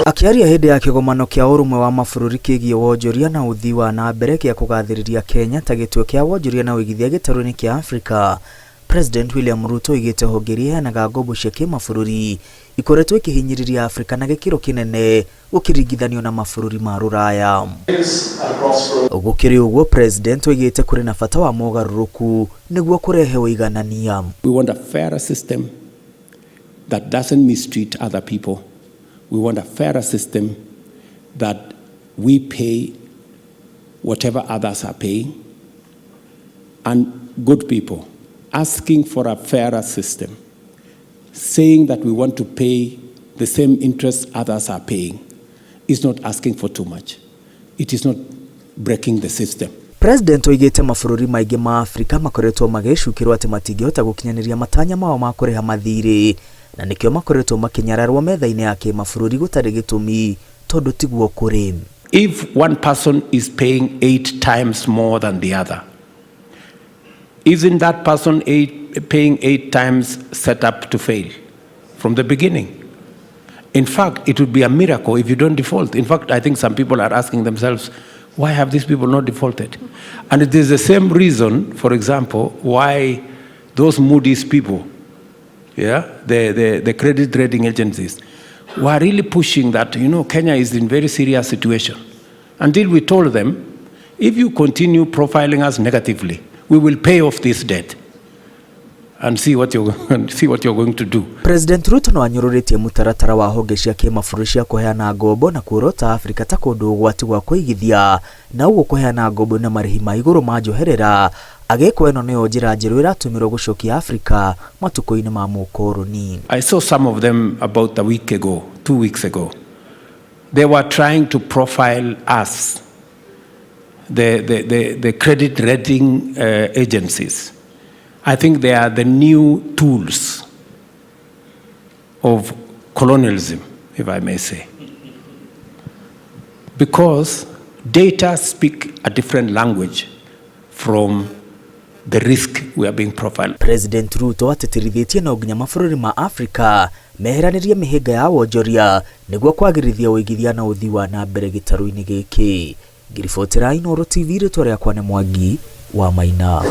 Akiaria hindi ya kigomano kia urumwe wa mabũrũri kigie wonjoria na uthii wa na mbere kia kugathĩrĩria Kenya ta gĩtuo kia wonjoria na ũigithia gĩtarũ-inĩ kia Africa, President William Ruto igĩte honge iheanaga ngombo cia kĩmabũrũri ikoretwo ikihinyĩrĩria Africa na gĩkĩro kĩnene gũkĩringithanio na mabũrũri ma Rũraya. Gũkĩrĩ ũguo, President oigĩte kũrĩ na bata wa mogarũrũku nĩguo kũrehe ũiganania. We want a fairer system that doesn't mistreat other people. We want a fairer system that we pay whatever others are paying. And good people asking for a fairer system, saying that we want to pay the same interest others are paying, is not asking for too much. It is not breaking the system. President oigĩte mabũrũri maingĩ ma Africa makoretwo magĩcukĩrwo atĩ matingĩhota gũkinyanĩria matanya mao ma kũrĩha mathirĩ, na nĩkĩo makoretwo makinyararwo metha-inĩ ya kĩmabũrũri gũtarĩ gĩtũmi tondũ tiguo kũrĩ. If one person is paying 8 times more than the other, isn't that person paying 8 times set up to fail from the beginning? In fact, it would be a miracle if you don't default. In fact, I think some people are asking themselves, why have these people not defaulted? And it is the same reason, for example, why those Moody's people, the credit rating agencies, were really pushing that, Kenya is in very serious situation. Until we told them, if you continue profiling us negatively, we will pay off this debt and see what you're going to do. President Ruto no anyũrũrĩtie mũtaratara wa honge cia kĩmabũrũri cia kũheana ngombo na kuorota Africa ta kũndũ ũgwati gwa kũigithia na ũguo kũheana ngombo na marĩhi ma igũrũ ma njoherera, agĩkwo ĩno nĩyo njĩra njerũ ĩratũmĩrwo gũcokia Africa matukũ-inĩ ma mũkoroni. I saw some of them about a week ago, 2 weeks ago. They were trying to profile us, the credit rating agencies. I think they are the new tools of colonialism, if I may say. Because data speak a different language from the risk we are being profiled. President Ruto atetirithĩtie na nginya mabũrũri ma Africa meheranĩrie mĩhĩnga ya wonjoria nĩguo kwagĩrithia ũigithia na ũthii wa na mbere gĩtarũ-inĩ gĩkĩ. Ngiribotera Inooro TV rĩtwa rĩakwa nĩ Mwangi wa Maina.